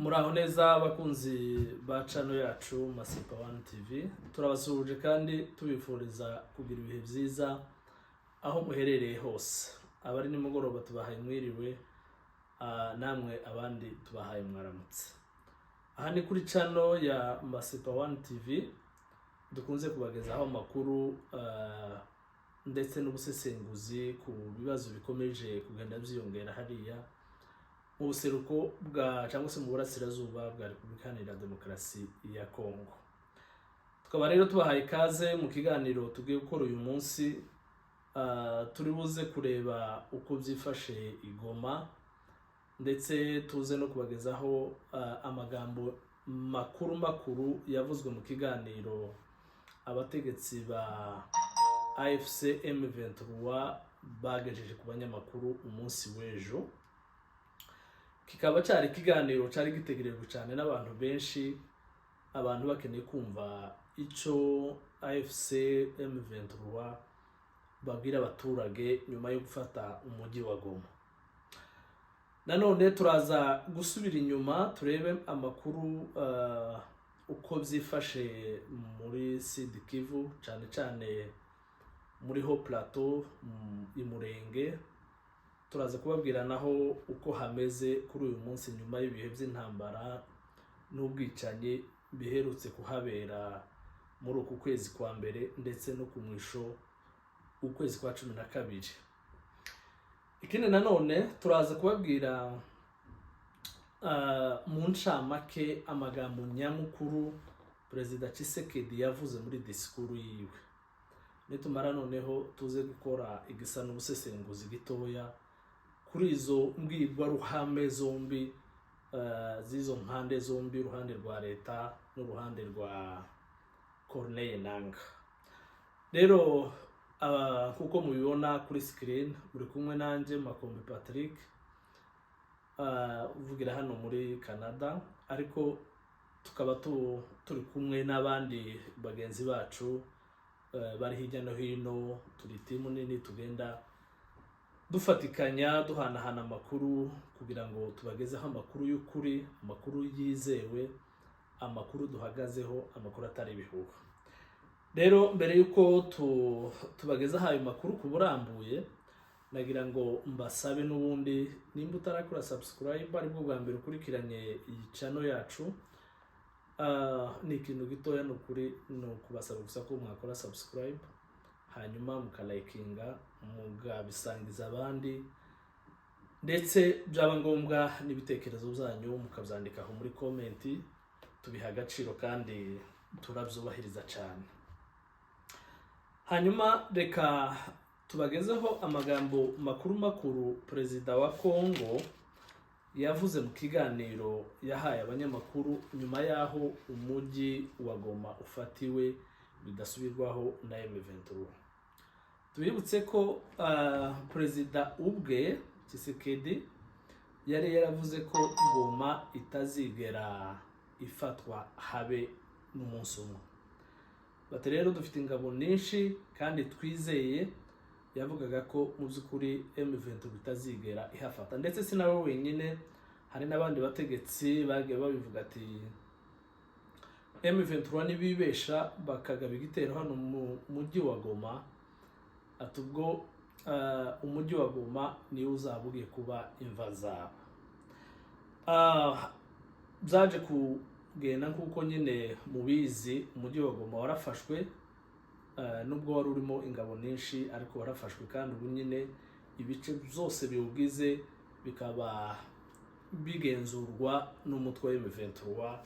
Muraho neza abakunzi ba channel yacu Masipa One TV, turabasuhuje kandi tubifuriza kugira ibihe byiza aho muherereye hose. Abari nimugoroba tubahaye mwiriwe, namwe abandi tubahaye mwaramutse. Aha ni kuri channel ya Masipa One TV, dukunze kubagezaho amakuru ndetse n'ubusesenguzi ku bibazo bikomeje kugenda byiyongera hariya mu buseruko bwa cyangwa se mu burasirazuba bwa Repubulika Iharanira Demokarasi ya Kongo. Tukaba rero tubahaye ikaze mu kiganiro tugiye gukora uyu munsi, turi buze kureba uko byifashe i Goma, ndetse tuze no kubagezaho amagambo makuru yavuzwe mu kiganiro abategetsi ba AFC M23 bagejeje ku banyamakuru umunsi w'ejo. Kikaba cyari ikiganiro cyari gitegerejwe cyane n'abantu benshi, abantu bakeneye kumva icyo AFC M23 babwira abaturage nyuma yo gufata umujyi wa Goma. Nanone turaza gusubira inyuma turebe amakuru uko byifashe muri Sud Kivu, cyane cyane muri Haut Plateau imurenge. Turaza kubabwira naho uko hameze kuri uyu munsi nyuma y'ibihe by'intambara n'ubwicanyi biherutse kuhabera muri uku kwezi kwa mbere ndetse no ku mwisho ukwezi kwa 12. Ikindi nanone turaza kubabwira mu ncamake amagambo nyamukuru Perezida Tshisekedi yavuze muri disikuru yiwe. Nitumara noneho tuze gukora igisa n'ubusesenguzi gitoya kuri izo mbwirwaruhame zombi, zizo mpande zombi, uruhande rwa leta n'uruhande rwa Corneille Nangaa. Rero kuko mubibona kuri screen uri kumwe nanjye Makombe Patrick, uvugira hano muri Canada, ariko tukaba turi kumwe n'abandi bagenzi bacu bari hirya no hino. Turi timu nini tugenda dufatikanya duhanahana amakuru kugira ngo tubagezeho amakuru y'ukuri, amakuru yizewe, amakuru duhagazeho, amakuru atari ibihuha. Rero mbere yuko tubagezaho ayo makuru ku burambuye, nagira ngo mbasabe n'ubundi nimba utarakora subscribe aribwo bwa mbere ukurikiranye iyi channel yacu, ni ikintu gitoya n'ukuri no kubasaba gusa ko mwakora subscribe, hanyuma mukalikinga, mugabisangiza abandi, ndetse byaba ngombwa n'ibitekerezo byanyu mukabyandikaho muri comment. Tubiha agaciro kandi turabyubahiriza cyane. Hanyuma reka tubagezeho amagambo makuru Perezida wa Kongo yavuze mu kiganiro yahaye abanyamakuru nyuma yaho umujyi wa Goma ufatiwe bidasubirwaho na M23. Tubibutse ko Perezida ubwe Tshisekedi yari yaravuze ko Goma itazigera ifatwa habe n'umunsi umwe. Bati rero dufite ingabo nyinshi kandi twizeye. Yavugaga ko mu by'ukuri M23 itazigera ihafata, ndetse sinawe wenyine, hari n'abandi bategetsi bagiye babivuga ati M23 nibibesha bakagaba igitero hano mu mujyi wa Goma, atubwo umujyi wa Goma niyo uzabugiye kuba imva zabo. Byaje kugenda kuko nyine mubizi umujyi wa Goma warafashwe, nubwo wari urimo ingabo nyinshi ariko warafashwe, kandi ubu nyine ibice byose biwugize bikaba bigenzurwa n'umutwe wa M23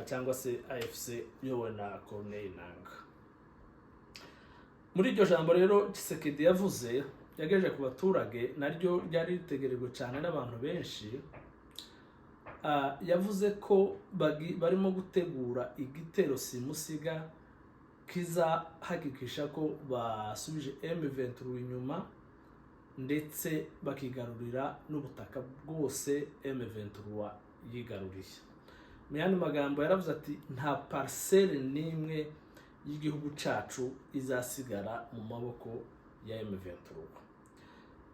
cyangwa se AFC yowe na Corneille Nangaa. Muri iryo jambo rero Tshisekedi yavuze yagejeje ku baturage, naryo ryari ritegerejwe cyane n'abantu benshi. Yavuze ko barimo gutegura igitero simusiga kizahakikisha ko basubije M23 inyuma, ndetse bakigarurira n'ubutaka bwose M23 yigaruriye. Mu yandi magambo yaravuze ati nta parcelle n'imwe y'igihugu cyacu izasigara mu maboko ya M23.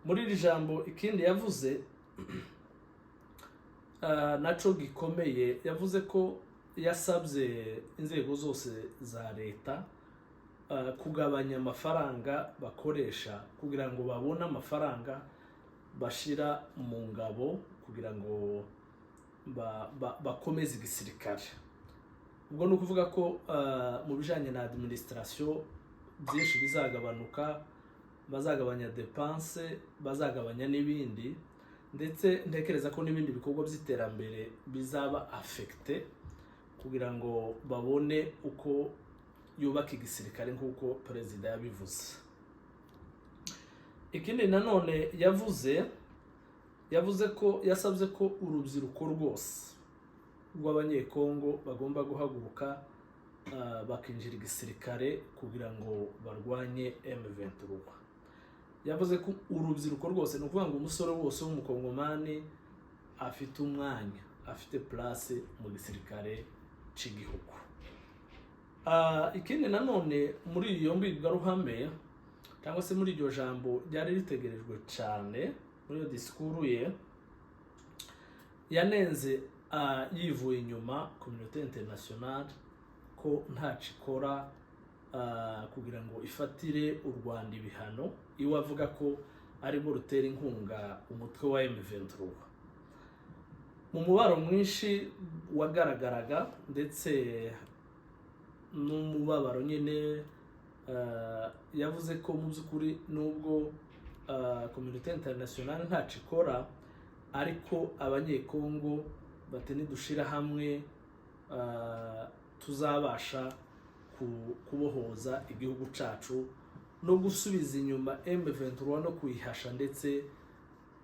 Muri iri jambo ikindi yavuze naco gikomeye yavuze ko yasabye inzego zose za leta kugabanya amafaranga bakoresha kugira ngo babone amafaranga bashira mu ngabo kugira ngo bakomeze igisirikare. Ubwo ni ukuvuga ko mu bijanye na administration byinshi bizagabanuka, bazagabanya dépense, bazagabanya n'ibindi, ndetse ntekereza ko n'ibindi bikorwa by'iterambere bizaba affecté kugira ngo babone uko yubaka igisirikare nk'uko perezida yabivuze. Ikindi nanone yavuze ko yasabye ko urubyiruko rwose rw'abanyekongo bagomba guhaguruka bakinjira igisirikare kugira ngo barwanye M23. Yavuze ko urubyiruko rwose, ni ukuvuga ngo umusore wose w'umukongomani afite umwanya, afite place mu gisirikare cy'igihugu. Ikindi nanone muri iyo mbwirwaruhame cyangwa se muri iryo jambo ryari ritegerejwe cyane muri iyo disikuru ye, yanenze yivuye inyuma communauté internationale ko ntaco ikora kugira ngo ifatire u Rwanda ibihano, iwe avuga ko arimo rutera inkunga umutwe wa M23. Mu mubaro mwinshi wagaragaraga ndetse n'umubabaro nyine, yavuze ko mu by'ukuri nubwo communauté internationale ntaco ikora, ariko abanyekongo bateni dushira hamwe tuzabasha kubohoza igihugu cacu no gusubiza inyuma M23 no kuyihasha ndetse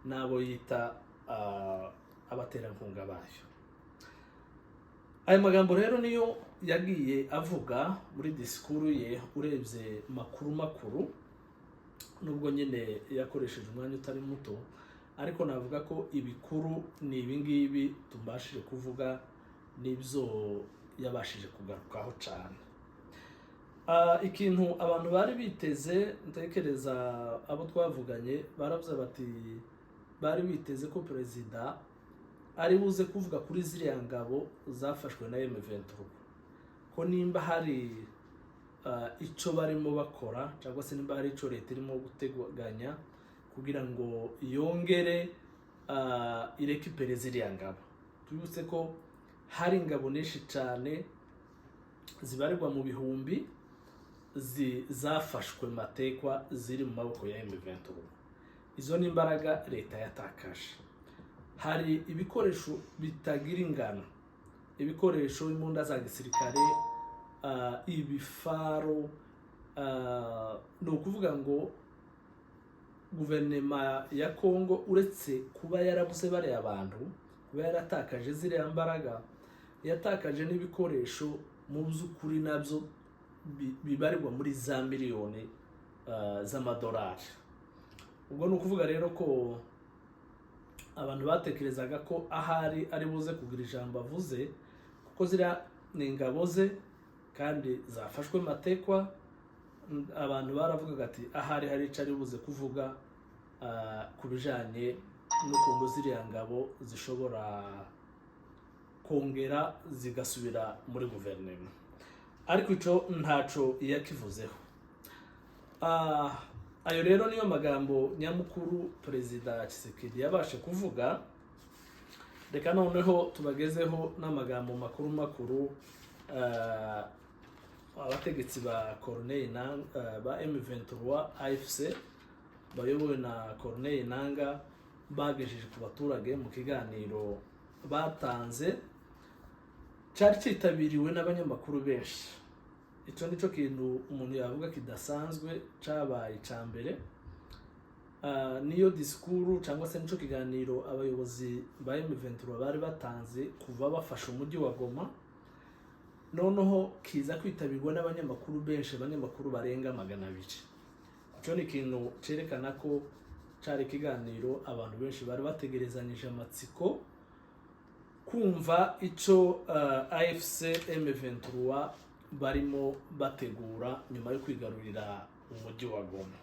nabo yita abaterankunga bayo. Ayo magambo rero niyo yagiye avuga muri disikuru ye. Urebye makuru nubwo nyine yakoresheje umwanya utari muto, ariko navuga ko ibikuru ni ibingibi tumbashije kuvuga n'ibyo yabashije kugarukaho cyane. Ikintu abantu bari biteze, ntekereza abo twavuganye baravuze bati bari biteze ko perezida ari buze kuvuga kuri ziriya ngabo zafashwe na M23, ko nimba hari icyo barimo bakora cyangwa se nimba hari icyo leta irimo guteganya kugira ngo yongere irekipere ziriya ngabo. Tubibutse ko hari ingabo nyinshi cyane zibarirwa mu bihumbi zafashwe matekwa ziri mu maboko ya M23. Izo ni imbaraga leta yatakaje. Hari ibikoresho bitagira ingano, ibikoresho imbunda za gisirikare, ibifaro, ni ukuvuga ngo guverinoma ya Kongo uretse kuba yarabuze bari abantu, kuba yaratakaje ziriya mbaraga, yatakaje n'ibikoresho mu by'ukuri nabyo bibarirwa muri za miliyoni z'amadolari. Ubwo ni ukuvuga rero ko abantu batekerezaga ko ahari ari buze kugira ijambo avuze, kuko ziriya ni ingabo ze kandi zafashwe matekwa. Abantu baravugaga ati ahari hari icyo ari buze kuvuga ku bijanye n'ukuntu ziriya ngabo zishobora kongera zigasubira muri guverinoma, ariko ico ntaco yakivuzeho. Ayo rero niyo magambo nyamukuru perezida Tshisekedi yabashe kuvuga. Reka noneho tubagezeho n'amagambo makuru abategetsi ba Corneille Nangaa ba M23 AFC bayobowe na Corneille Nangaa bagejeje ku baturage mu kiganiro batanze, cyari cyitabiriwe n'abanyamakuru benshi. Icyo nico kintu umuntu yavuga kidasanzwe cabaye cyambere. Niyo disikuru cyangwa se nico kiganiro abayobozi ba M23 bari batanze kuva bafasha umujyi wa Goma, noneho kiza kwitabirwa n'abanyamakuru benshi, abanyamakuru barenga 200. Icyo ni ikintu cerekana ko cari kiganiro abantu benshi bari bategerezanyije amatsiko kumva ico AFC M23 barimo bategura nyuma yo kwigarurira umujyi wa Goma.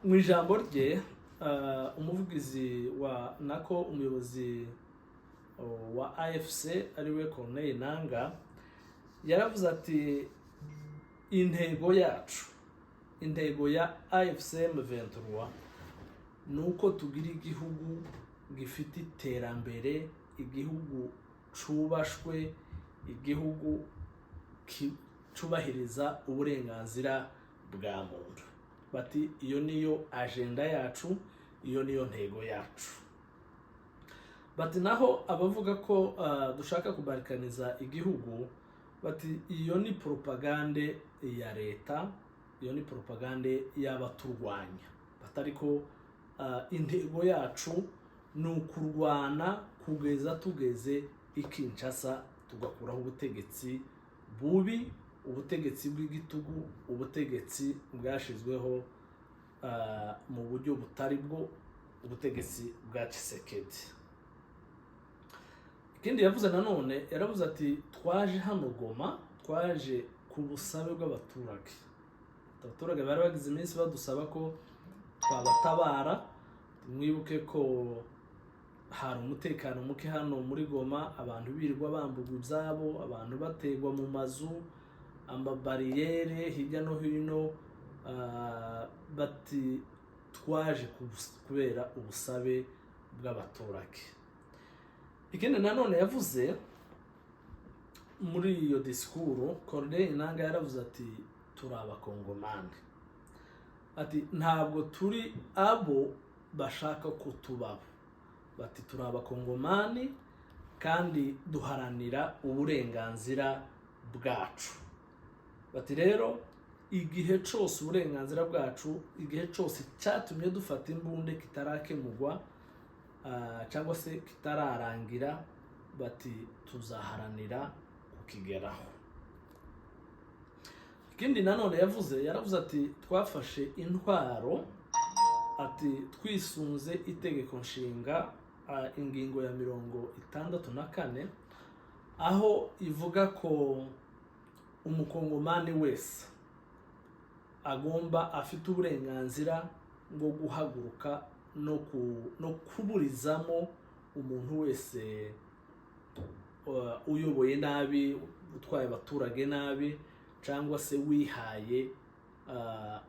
Mu ijambo rye umuvugizi wa nako umuyobozi wa AFC ariwe Corneille Nangaa yaravuze ati intego ya AFC M23 nuko tugira igihugu gifite iterambere, igihugu cubashwe, igihugu cubahiriza uburenganzira bwa muntu. Bati iyo niyo agenda yacu, iyo niyo ntego yacu. Bati naho abavuga ko dushaka kubarikaniza igihugu, bati iyo ni propagande ya leta, iyo ni propagande y'abaturwanya. Batari ko intego yacu ni ukurwana kugeza tugeze i Kinshasa, tugakuraho ubutegetsi bubi, ubutegetsi bw'igitugu, ubutegetsi bwashizweho mu buryo butari bwo, ubutegetsi bwa Tshisekedi. Ikindi yavuze nanone, yaravuze ati twaje hano Goma, twaje ku busabe bw'abaturage. Abaturage bari bagize iminsi badusaba ko twabatabara. Mwibuke ko hari umutekano muke hano muri Goma, abantu birirwa bambugwa ibyabo, abantu bategwa mu mazu, amabariyere hirya no hino. Bati twaje kubera ubusabe bw'abaturage. Ikindi nanone yavuze muri iyo disikuru, Corneille Nangaa yaravuze ati turi abakongomani. Ati ntabwo turi abo bashaka ko tubabo. Bati turi abakongomani kandi duharanira uburenganzira bwacu. Bati rero igihe cyose uburenganzira bwacu, igihe cyose cyatumye dufata imbunde kitarakemurwa cyangwa se kitararangira, bati tuzaharanira kukigeraho. Ikindi nanone yaravuze ati twafashe intwaro, ati twisunze itegeko nshinga ingingo ya 64 aho ivuga ko umukongomani wese agomba afite uburenganzira bwo guhaguruka no kuburizamo umuntu wese uyoboye nabi, utwaye abaturage nabi, cyangwa se wihaye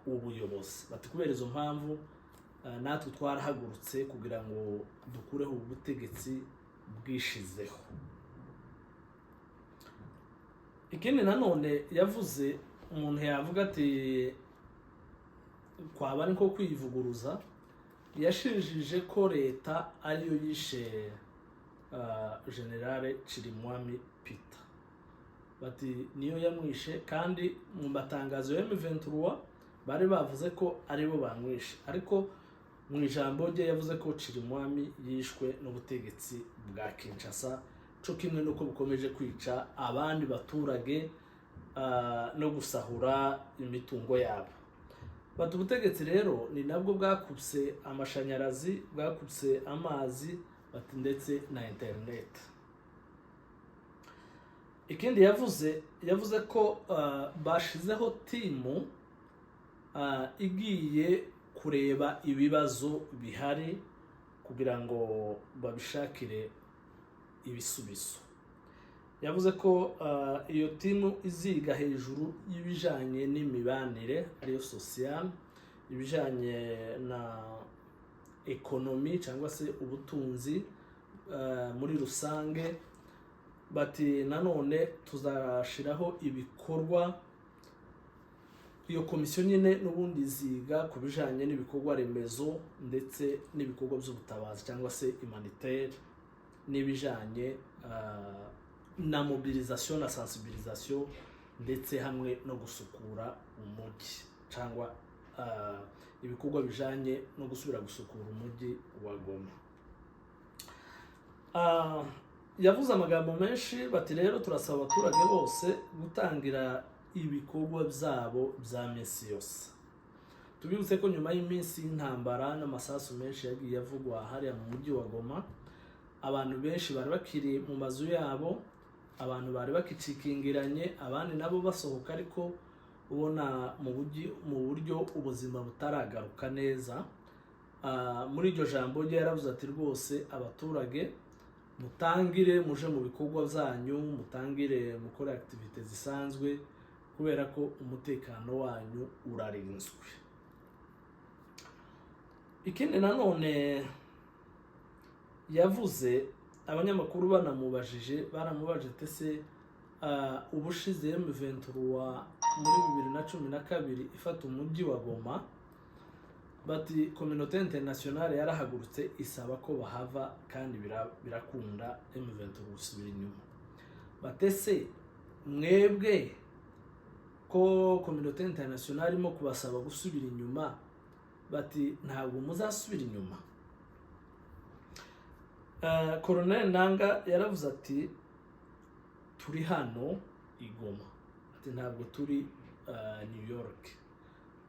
ubuyobozi. Bati kubera izo mpamvu natwe twarahagurutse kugira ngo dukureho ubutegetsi bwishizeho. Ikindi nanone yavuze, umuntu yavuga ati kwaba niko kwivuguruza, yashinjije ko leta ariyo yishe General Chirimwami Peter. Bati niyo yamwishe, kandi mu matangazo ya M23 bari bavuze ko aribo bamwishe, ariko mu ijambo rye yavuze ko Chirimwami yishwe n'ubutegetsi bwa Kinshasa, cyo kimwe nuko bukomeje kwica abandi baturage no gusahura imitungo yabo. Bati ubutegetsi rero ni nabwo bwakubse amashanyarazi, bwakubse amazi, bati ndetse na internet. Ikindi yavuze ko bashizeho timu igiye kureba ibibazo bihari kugira ngo babishakire ibisubizo. Yavuze ko iyo timu iziga hejuru y'ibijanye n'imibanire ariyo social, ibijanye na ekonomi cyangwa se ubutunzi muri rusange. Bati nanone tuzashiraho ibikorwa, iyo komisiyo nyine n'ubundi ziga ku bijanye n'ibikorwa remezo ndetse n'ibikorwa by'ubutabazi cyangwa se humanitaire, n'ibijanye na mobilisation na sensibilisation, ndetse hamwe no gusukura umujyi cyangwa ibikorwa bijanye no gusubira gusukura umujyi wa Goma. Yavuze amagambo menshi. Bati rero turasaba abaturage bose gutangira ibikorwa byabo bya minsi yose. Tubibutse ko nyuma y'iminsi y'intambara n'amasasu menshi yagiye avugwa hariya mu mujyi wa Goma, abantu benshi bari bakiri mu mazu yabo, abantu bari bakicikingiranye, abandi nabo basohoka, ariko ubona mu buryo ubuzima butaragaruka neza. muri iryo jambo rye yaravuze ati rwose abaturage mutangire muje mu bikorwa byanyu, mutangire mukore activite zisanzwe kubera ko umutekano wanyu urarinzwe. Ikindi nanone yavuze, abanyamakuru baramubajije tese ubushize M23 muri 2012 ifata umujyi wa Goma, bati communauté internationale yarahagurutse isaba ko bahava kandi birakunda M23 gusubira inyuma. Batese mwebwe ko communauté internationale irimo kubasaba gusubira inyuma, bati ntabwo muzasubira inyuma. Colonel Nanga yaravuze ati turi hano i Goma, ati ntabwo turi New York,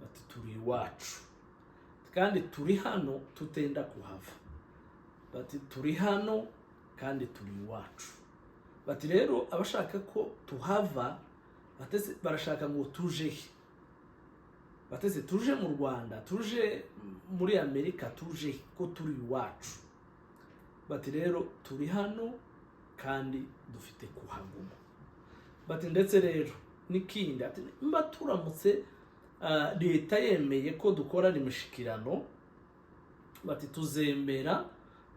ati turi iwacu kandi turi hano tutenda kuhava, bati turi hano kandi turi iwacu. Bati rero abashaka ko tuhava batese barashaka ngo tuje he, batese tuje mu Rwanda, tuje muri Amerika, tuje ko turi iwacu. Bati rero turi hano kandi dufite kuhaguma. Bati ndetse rero nikindi ati mba turamutse leta yemeye ko dukorana imishikirano, bati tuzemera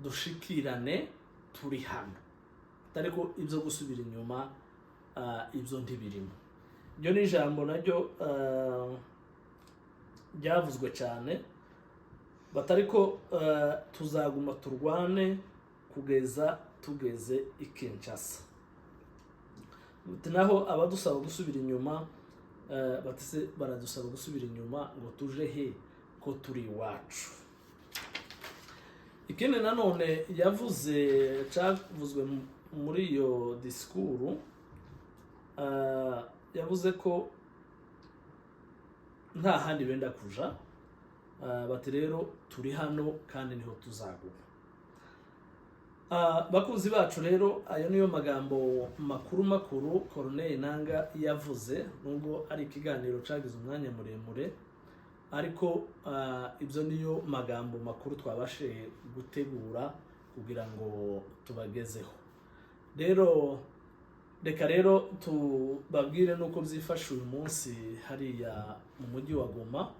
dushikirane turi hano, ariko ibyo gusubira inyuma ibyo ntibirimo. Ibyo ni ijambo naryo ryavuzwe cyane, batariko tuzaguma turwane kugeza tugeze i Kinshasa. Naho abadusaba gusubira inyuma batise baradusaba gusubira inyuma ngo tuje he ko turi iwacu. Ikindi nanone yavuze cyavuzwe muri iyo disikuru, yavuze ko nta handi benda kuja, bati rero turi hano kandi niho tuzaguma. Bakunzi bacu rero, ayo niyo magambo makuru Colonel Nanga yavuze, nubwo ari ikiganiro cagize umwanya muremure, ariko ibyo niyo magambo makuru twabashe gutegura kugira ngo tubagezeho. Rero reka rero tubabwire nuko byifashe uyu munsi hariya mu mujyi wa Goma,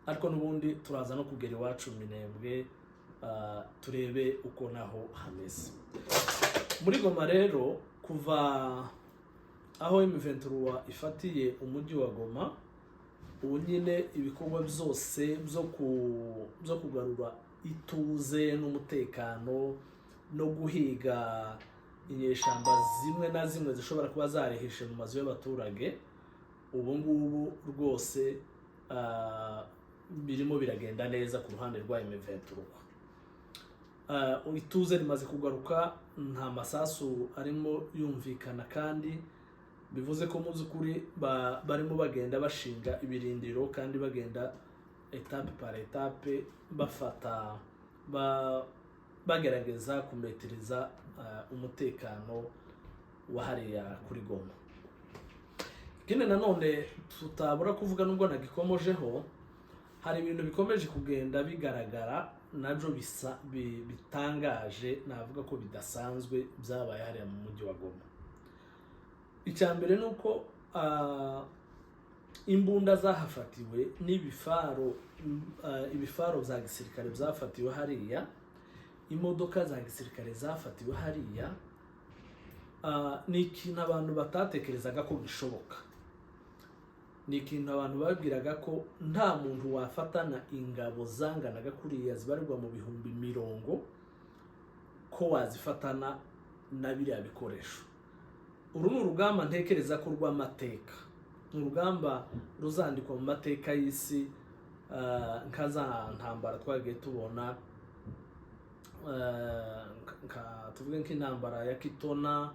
ariko nubundi turaza no kugera iwacu Minembwe turebe uko naho hameze. Muri Goma rero, kuva aho M23 ifatiye umujyi wa Goma, ubu nyine ibikorwa byose byo kugarura ituze n'umutekano no guhiga inyeshamba zimwe na zimwe zishobora kuba zarihishe mu mazu y'abaturage, ubu ngubu rwose birimo biragenda neza ku ruhande rwa M23. Ituze rimaze kugaruka, nta masasu arimo yumvikana, kandi bivuze ko mu by'ukuri barimo bagenda bashinga ibirindiro kandi bagenda etape par etape bafata bagerageza kumetiriza umutekano wa hariya kuri Goma. Ikindi nanone tutabura kuvuga nubwo nagikomojeho, hari ibintu bikomeje kugenda bigaragara nabyo bitangaje, navuga ko bidasanzwe byabaye hariya mu mujyi wa Goma. Icyambere nuko imbunda zahafatiwe ibifaro bya gisirikare byafatiwe hariya, imodoka za gisirikare zafatiwe hariya. Ni ikintu abantu batatekerezaga ko bishoboka, ni ikintu abantu babwiraga ko nta muntu wafatana ingabo zanganaga kuriya zibarirwa mu bihumbi 100 ko wazifatana na biriya bikoresho. Uru ni urugamba ntekereza ko rw'amateka, ni urugamba ruzandikwa mu mateka y'isi, nka za ntambara twagiye tubona, tuvuge nk'intambara ya Kitona,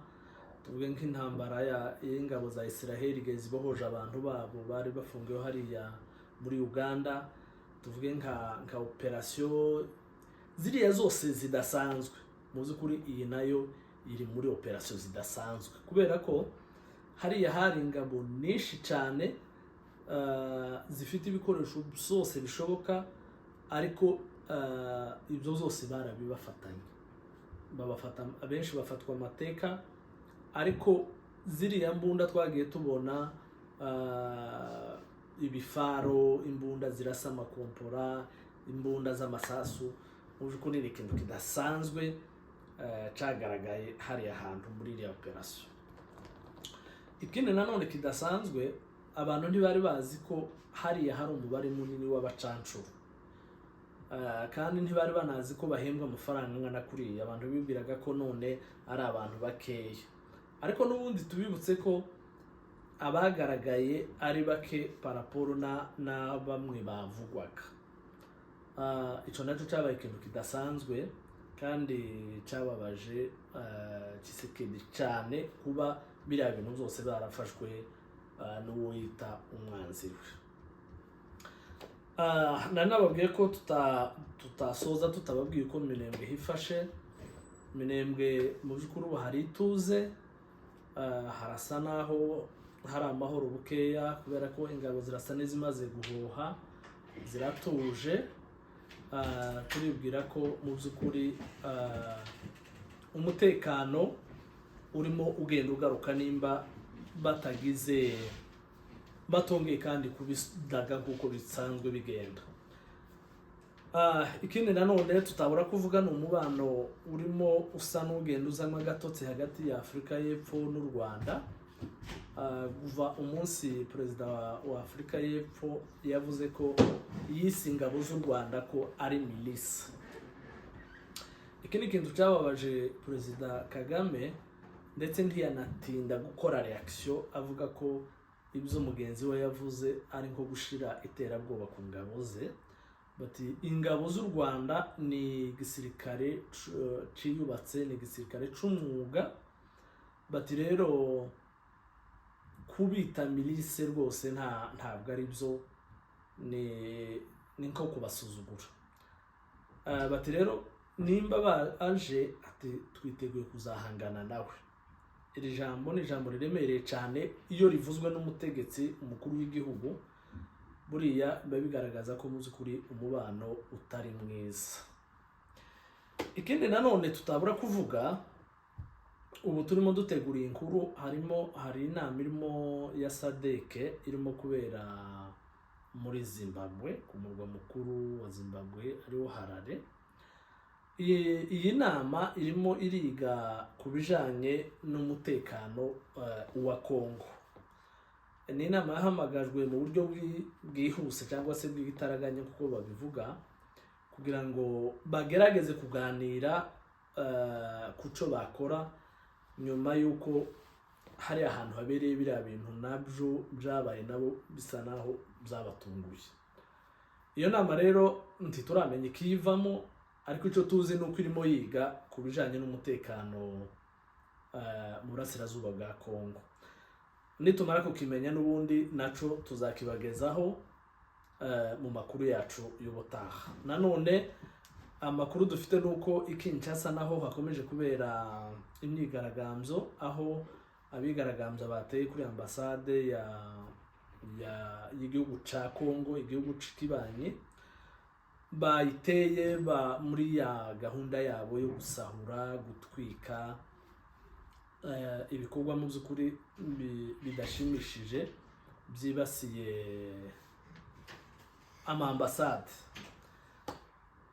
tuvuge nk'intambara y'ingabo za Israel zibohoje abantu babo bari bafungiwe hariya muri Uganda, tuvuge nka operation ziriya zose zidasanzwe. Mu by'ukuri iyi nayo iri muri operation zidasanzwe, kubera ko hariya hari ingabo nyinshi cyane zifite ibikoresho byose bishoboka, ariko ibyo zose barabibafatanye, abenshi bafatwa amateka, ariko ziriya mbunda twagiye tubona, ibifaro, imbunda zirasa amakompora, imbunda z'amasasu, mu by'ukuri ni ikintu kidasanzwe cyagaragaye hariya hantu muri iriya operasiyo. Ikindi nanone kidasanzwe, abantu ntibari bazi ko hariya hari umubare munini w'abacancuro, kandi ntibari banazi ko bahembwa amafaranga angana kuriya. Abantu bibwiraga ko none ari abantu bakeya, ariko n'ubundi tubibutse ko abagaragaye ari bake paraporo na bamwe bavugwaga. Icyo nacyo cyabaye ikintu kidasanzwe kandi cyababaje Tshisekedi cyane, kuba biriya bintu byose barafashwe n'uwo yita umwanzi we. Nanababwiye ko tutasoza tutababwiye uko Minembwe hifashe. Minembwe mu by'ukuri ubu hari ituze, harasa naho hari amahoro bukeya, kubera ko ingabo zirasa n'izimaze guhuha, ziratuje. Turibwira ko mu by'ukuri umutekano urimo ugenda ugaruka, nimba batongeye kandi kubidaga nk'uko bisanzwe bigenda. Ikindi nanone tutabura kuvuga ni umubano urimo usa n'ugenda uzamo agatotsi hagati ya Afurika y'Epfo n'u Rwanda. Kuva umunsi perezida wa Afurika y'Epfo yavuze ko yise ingabo z'u Rwanda ko ari milisi. Ikindi kintu cyababaje perezida Kagame, ndetse ntiyanatinda gukora reaction, avuga ko ibyo mugenzi we yavuze ari nko gushira iterabwoba ku ngabo ze. Bati ingabo z'u Rwanda ni igisirikare ciyubatse, ni igisirikare c'umwuga. Bati rero kubita milise rwose ntabwo ari byo, ni nko kubasuzugura. Bati rero nimba baje, ati twiteguye kuzahangana nawe. Iri jambo ni ijambo riremereye cyane, iyo rivuzwe n'umutegetsi umukuru w'igihugu, buriya biba bigaragaza ko mu by'ukuri umubano utari mwiza. Ikindi nanone tutabura kuvuga, ubu turimo dutegura inkuru, hari inama irimo ya SADC irimo kubera muri Zimbabwe, ku murwa mukuru wa Zimbabwe ariwo Harare. Iyi nama irimo iriga ku bijanye n'umutekano wa Kongo. Ni inama yahamagajwe mu buryo bwihuse cyangwa se bw'igitaraganya kuko babivuga, kugira ngo bagerageze kuganira ku cyo bakora nyuma y'uko hari ahantu habereye biriya bintu nabyo byabaye nabo bisa naho byabatunguye. Iyo nama rero ntituramenya ikiyivamo, ariko icyo tuzi ni uko irimo yiga ku bijanye n'umutekano mu burasirazuba bwa Kongo. Nitumara kukimenya n'ubundi naco tuzakibagezaho mu makuru yacu y'ubutaha. Nanone amakuru dufite nuko i Kinshasa naho hakomeje kubera imyigaragambyo, aho abigaragambya bateye kuri ambasade y'igihugu ca Kongo, igihugu c'ikibanye, bayiteye muri ya gahunda yabo yo gusahura, gutwika, ibikorwa mu by'ukuri bidashimishije byibasiye amambasade.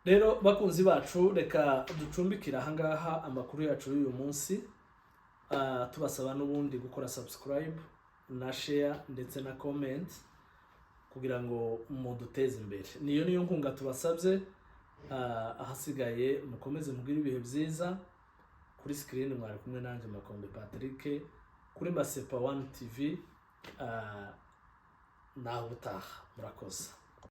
Rero bakunzi bacu, reka ducumbikira ahangaha amakuru yacu y'uyu munsi, tubasaba n'ubundi gukora subscribe na share ndetse na comment kugira ngo muduteze imbere. Niyo nkunga tubasabye. Ahasigaye mukomeze mugire ibihe byiza. Kuri screen mwari kumwe nanjye Makombe Patrick, kuri Masepa One TV. Naho utaha, murakoze.